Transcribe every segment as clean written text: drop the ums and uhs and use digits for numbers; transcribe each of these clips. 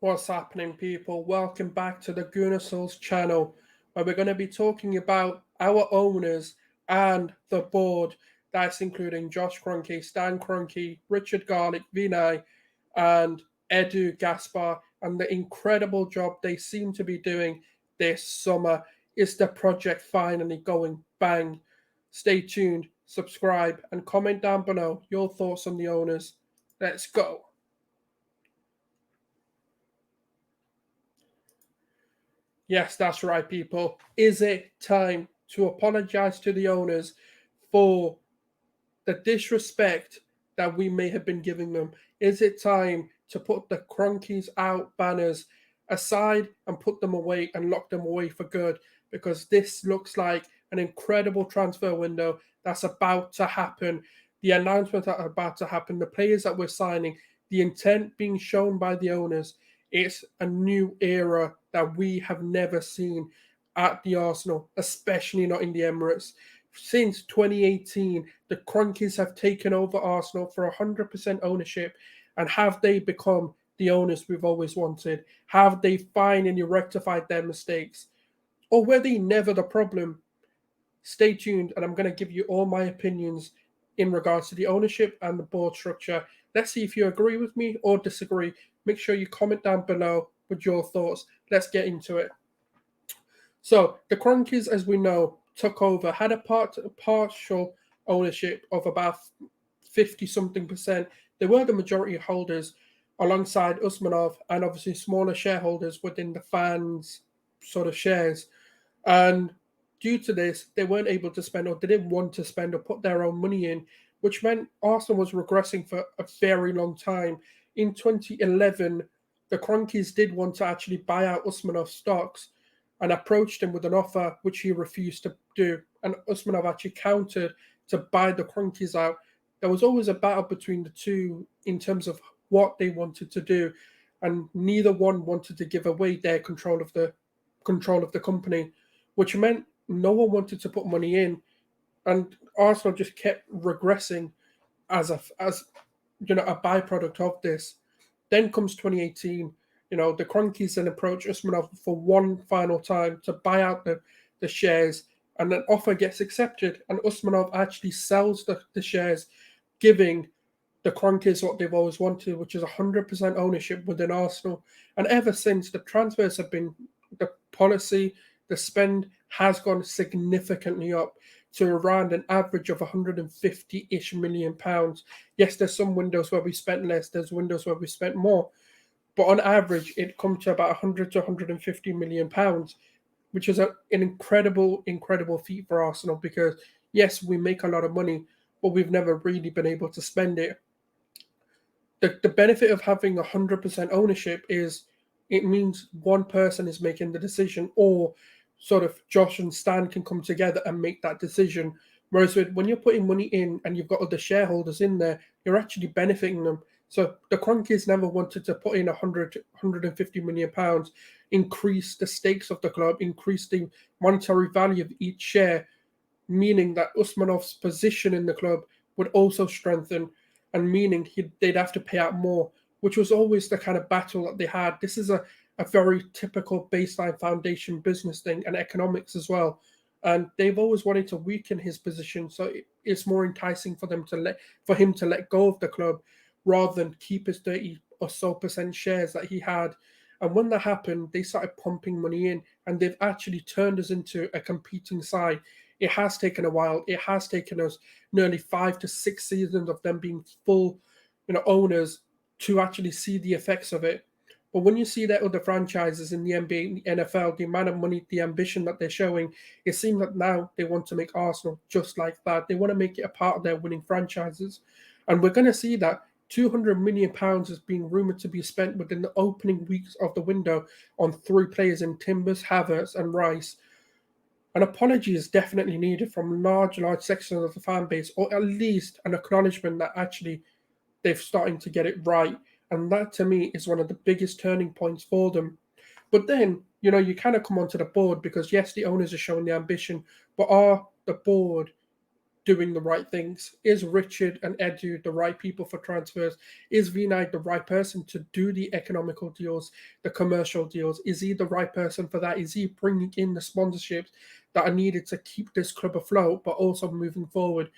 What's happening, people? Welcome back to the Goonasols channel, where we're going to be talking about our owners and the board. That's including Josh Kroenke, Stan Kroenke, Richard Garlick, Vinai, and Edu Gaspar, and the incredible job they seem to be doing this summer. Is the project finally going bang? Stay tuned, subscribe, and comment down below your thoughts on the owners. Let's go. Yes, that's right, people. Is it time to apologize to the owners for the disrespect that we may have been giving them? Is it time to put the Cronkies out banners aside and put them away and lock them away for good? Because this looks like an incredible transfer window that's about to happen. The announcements that are about to happen, the players that we're signing, the intent being shown by the owners. It's a new era that we have never seen at the Arsenal, especially not in the Emirates. Since 2018, the Cronkies have taken over Arsenal for 100% ownership. And have they become the owners we've always wanted? Have they finally rectified their mistakes? Or were they never the problem? Stay tuned, and I'm going to give you all my opinions in regards to the ownership and the board structure. Let's see if you agree with me or disagree. Make sure you comment down below with your thoughts. Let's get into it. So the Cronkies, as we know, took over, had a partial ownership of about 50 something percent. They were the majority holders alongside Usmanov and obviously smaller shareholders within the fans' sort of shares. And due to this, they weren't able to spend or they didn't want to spend or put their own money in, which meant Arsenal was regressing for a very long time. In 2011, the Cronkies did want to actually buy out Usmanov's stocks and approached him with an offer which he refused to do. And Usmanov actually countered to buy the Cronkies out. There was always a battle between the two in terms of what they wanted to do, and neither one wanted to give away their control of the company, which meant no one wanted to put money in, and Arsenal just kept regressing as a byproduct of this. Then comes 2018. The Cronkies then approach Usmanov for one final time to buy out the shares, and an offer gets accepted, and Usmanov actually sells the shares, giving the Cronkies what they've always wanted, which is 100% ownership within Arsenal. And ever since, the transfers have been the policy, the spend has gone significantly up to around an average of 150-ish million pounds. Yes, there's some windows where we spent less, there's windows where we spent more, but on average, it comes to about 100 to 150 million pounds, which is an incredible, incredible feat for Arsenal because yes, we make a lot of money, but we've never really been able to spend it. The benefit of having 100% ownership is it means one person is making the decision, or sort of Josh and Stan can come together and make that decision. Whereas when you're putting money in and you've got other shareholders in there, you're actually benefiting them. So the Cronkies never wanted to put in 150 million pounds, increase the stakes of the club, increase the monetary value of each share, meaning that Usmanov's position in the club would also strengthen, and meaning they'd have to pay out more, which was always the kind of battle that they had. This is a very typical baseline foundation business thing and economics as well. And they've always wanted to weaken his position, so it's more enticing for him to let go of the club rather than keep his 30 or so percent shares that he had. And when that happened, they started pumping money in, and they've actually turned us into a competing side. It has taken a while. It has taken us nearly 5 to 6 seasons of them being full, owners to actually see the effects of it. But when you see that other franchises in the NBA, and the NFL, the amount of money, the ambition that they're showing, it seems that now they want to make Arsenal just like that. They want to make it a part of their winning franchises. And we're going to see that £200 million is being rumoured to be spent within the opening weeks of the window on three players in Timbers, Havertz, and Rice. An apology is definitely needed from large sections of the fan base, or at least an acknowledgement that actually they've starting to get it right. And that to me is one of the biggest turning points for them. But then, you kind of come onto the board because yes, the owners are showing the ambition, but are the board doing the right things? Is Richard and Edu the right people for transfers? Is Vinai the right person to do the economical deals, the commercial deals? Is he the right person for that? Is he bringing in the sponsorships that are needed to keep this club afloat, but also moving forward?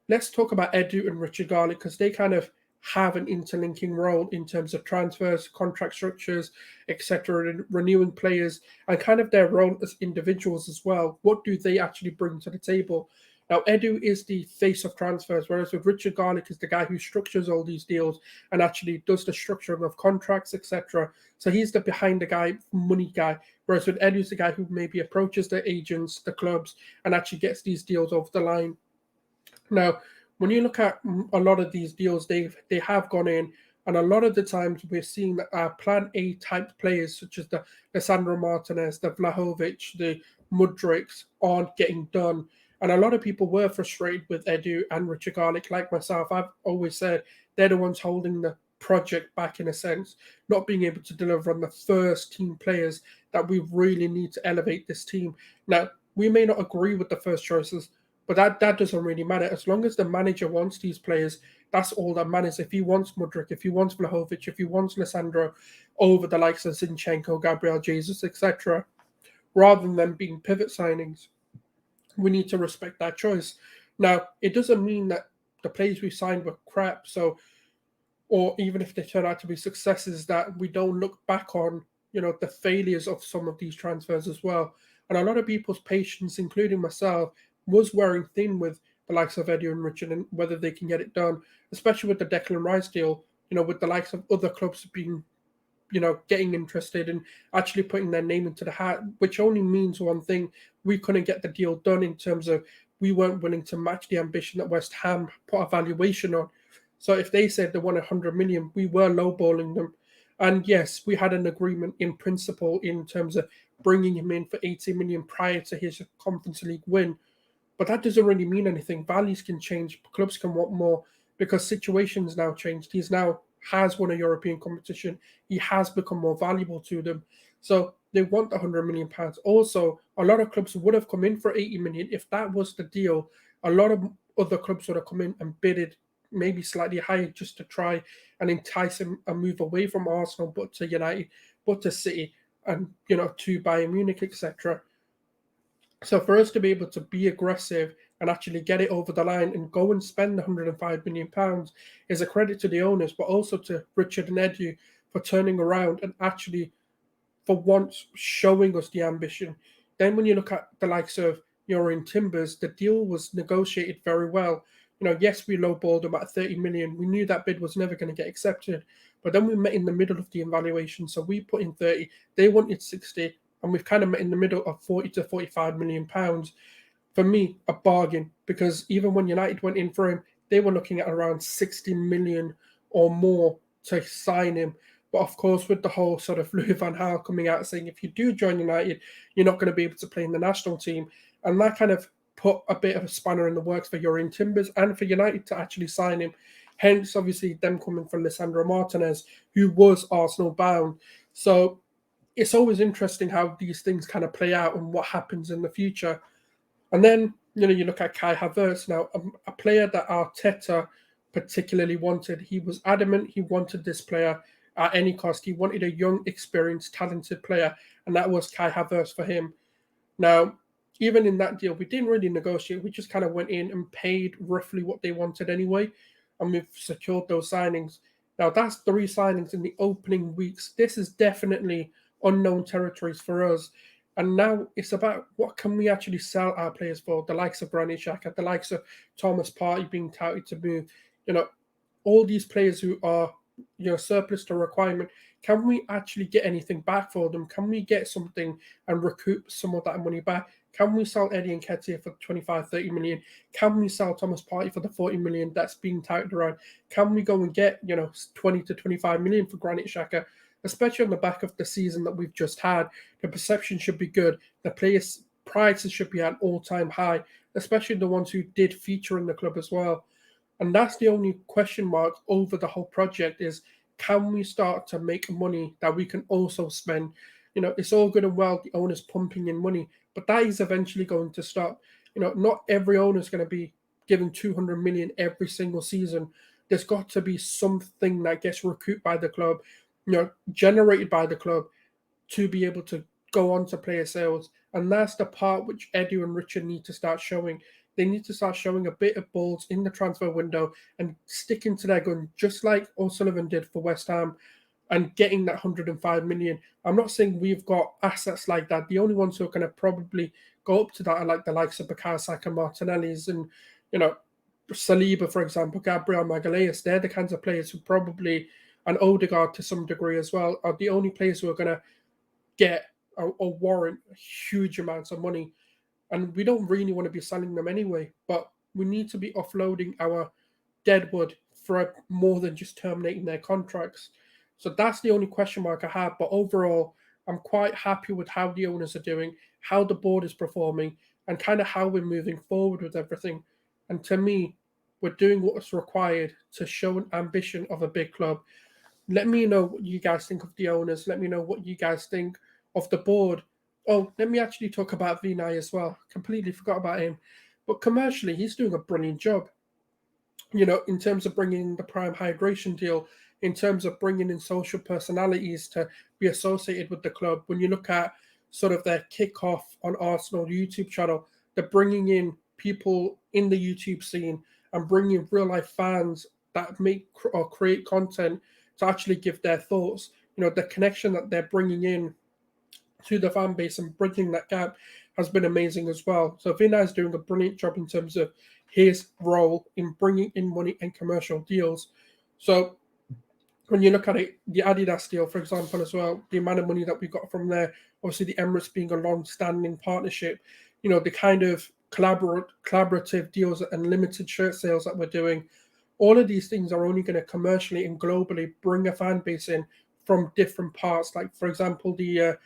Let's talk about Edu and Richard Garlick because they kind of have an interlinking role in terms of transfers, contract structures, etc., and renewing players, and kind of their role as individuals as well. What do they actually bring to the table? Now, Edu is the face of transfers, whereas with Richard Garlick is the guy who structures all these deals and actually does the structuring of contracts, etc. So he's the behind the guy, money guy, whereas with Edu's the guy who maybe approaches the agents, the clubs, and actually gets these deals over the line. Now, when you look at a lot of these deals, they have gone in, and a lot of the times we're seeing that Plan A type players, such as the Sandro Martinez, the Vlahovic, the Mudriks, aren't getting done. And a lot of people were frustrated with Edu and Richard Garlick, like myself. I've always said they're the ones holding the project back in a sense, not being able to deliver on the first team players that we really need to elevate this team. Now, we may not agree with the first choices, but that doesn't really matter. As long as the manager wants these players, that's all that matters. If he wants Mudryk, if he wants Vlahovic, if he wants Lissandro over the likes of Zinchenko, Gabriel Jesus, etc., rather than them being pivot signings, we need to respect that choice. Now, it doesn't mean that the players we signed were crap. So, or even if they turn out to be successes, that we don't look back on, the failures of some of these transfers as well. And a lot of people's patience, including myself, was wearing thin with the likes of Edu and Richard and whether they can get it done, especially with the Declan Rice deal, with the likes of other clubs being, getting interested and actually putting their name into the hat, which only means one thing: we couldn't get the deal done in terms of we weren't willing to match the ambition that West Ham put a valuation on. So if they said they want 100 million, we were lowballing them. And yes, we had an agreement in principle in terms of bringing him in for 80 million prior to his Conference League win. But that doesn't really mean anything. Values can change, clubs can want more because situations now changed. He's now has won a European competition. He has become more valuable to them. So they want the £100 million. Also, a lot of clubs would have come in for 80 million. If that was the deal, a lot of other clubs would have come in and bidded maybe slightly higher just to try and entice him a move away from Arsenal, but to United, but to City, and to Bayern Munich, etc. So for us to be able to be aggressive and actually get it over the line and go and spend £105 million is a credit to the owners, but also to Richard and Edu for turning around and actually, for once, showing us the ambition. Then when you look at the likes of Yorin Timbers, the deal was negotiated very well. Yes, we lowballed them at 30 million. We knew that bid was never going to get accepted. But then we met in the middle of the evaluation. So we put in 30. They wanted 60. And we've kind of met in the middle of 40 to 45 million pounds. For me, a bargain, because even when United went in for him, they were looking at around 60 million or more to sign him. But of course, with the whole sort of Louis van Gaal coming out saying if you do join United, you're not going to be able to play in the national team. And that kind of put a bit of a spanner in the works for Yorin Timbers and for United to actually sign him. Hence, obviously, them coming from Lissandro Martinez, who was Arsenal bound. So it's always interesting how these things kind of play out and what happens in the future. And then, you look at Kai Havertz now, a player that Arteta particularly wanted. He was adamant he wanted this player at any cost. He wanted a young, experienced, talented player, and that was Kai Havertz for him. Now, even in that deal, we didn't really negotiate. We just kind of went in and paid roughly what they wanted anyway, and we've secured those signings. Now, that's 3 signings in the opening weeks. This is definitely unknown territories for us. And now it's about what can we actually sell our players for, the likes of Granit Xhaka, the likes of Thomas Partey being touted to move, all these players who are, surplus to requirement. Can we actually get anything back for them? Can we get something and recoup some of that money back? Can we sell Eddie and Nketiah for 25, 30 million? Can we sell Thomas Partey for the 40 million that's being touted around? Can we go and get, 20 to 25 million for Granit Xhaka? Especially on the back of the season that we've just had, the perception should be good. The players' prices should be at all-time high, especially the ones who did feature in the club as well. And that's the only question mark over the whole project is, can we start to make money that we can also spend? It's all good and well, the owners pumping in money, but that is eventually going to stop. Not every owner is going to be given 200 million every single season. There's got to be something that gets recouped by the club, generated by the club to be able to go on to player sales. And that's the part which Edu and Richard need to start showing. They need to start showing a bit of balls in the transfer window and sticking to their gun, just like O'Sullivan did for West Ham, and getting that 105 million. I'm not saying we've got assets like that. The only ones who are going to probably go up to that are like the likes of Bukayo Saka, Martinelli's, and Saliba, for example, Gabriel Magalhaes. They're the kinds of players who probably, and Odegaard to some degree as well, are the only players who are going to get or warrant huge amounts of money. And we don't really want to be selling them anyway, but we need to be offloading our deadwood for more than just terminating their contracts. So that's the only question mark I have. But overall, I'm quite happy with how the owners are doing, how the board is performing, and kind of how we're moving forward with everything. And to me, we're doing what's required to show an ambition of a big club. Let me know what you guys think of the owners. Let me know what you guys think of the board. Oh, let me actually talk about Vinai as well. Completely forgot about him. But commercially, he's doing a brilliant job. In terms of bringing in the Prime Hydration deal, in terms of bringing in social personalities to be associated with the club. When you look at sort of their kickoff on Arsenal YouTube channel, they're bringing in people in the YouTube scene and bringing real life fans that make or create content to actually give their thoughts. The connection that they're bringing in to the fan base and bridging that gap has been amazing as well. So Vinai is doing a brilliant job in terms of his role in bringing in money and commercial deals. So when you look at it, the Adidas deal, for example, as well, the amount of money that we got from there, obviously the Emirates being a long-standing partnership, the kind of collaborative deals and limited shirt sales that we're doing, all of these things are only going to commercially and globally bring a fan base in from different parts. Like, for example, the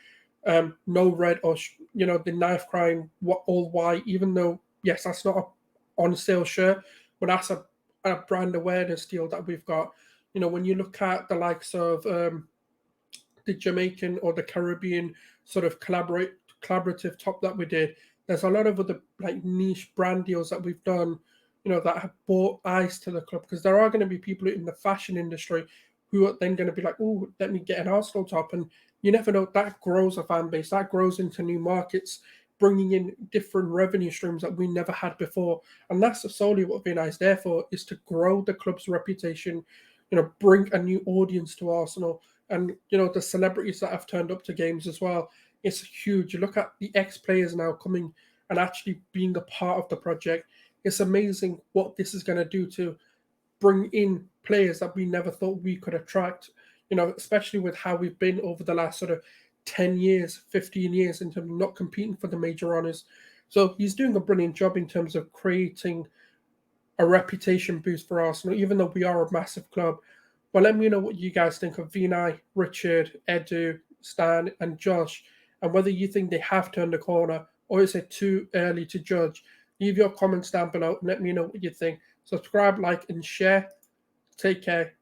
no red or the knife crime all white, even though yes, that's not a on sale shirt, but that's a brand awareness deal that we've got. When you look at the likes of the Jamaican or the Caribbean sort of collaborative top that we did, there's a lot of other like niche brand deals that we've done, that have brought eyes to the club, because there are going to be people in the fashion industry who are then going to be like, oh, let me get an Arsenal top. And you never know, that grows a fan base, that grows into new markets, bringing in different revenue streams that we never had before. And that's solely what Vinai is there for, is to grow the club's reputation, bring a new audience to Arsenal. And, the celebrities that have turned up to games as well, it's huge. You look at the ex-players now coming and actually being a part of the project. It's amazing what this is going to do to bring in players that we never thought we could attract, especially with how we've been over the last sort of 10 years, 15 years in terms of not competing for the major honours. So he's doing a brilliant job in terms of creating a reputation boost for Arsenal, even though we are a massive club. But let me know what you guys think of Vinai, Richard, Edu, Stan, and Josh, and whether you think they have turned the corner or is it too early to judge. Leave your comments down below and let me know what you think. Subscribe, like, and share. Take care.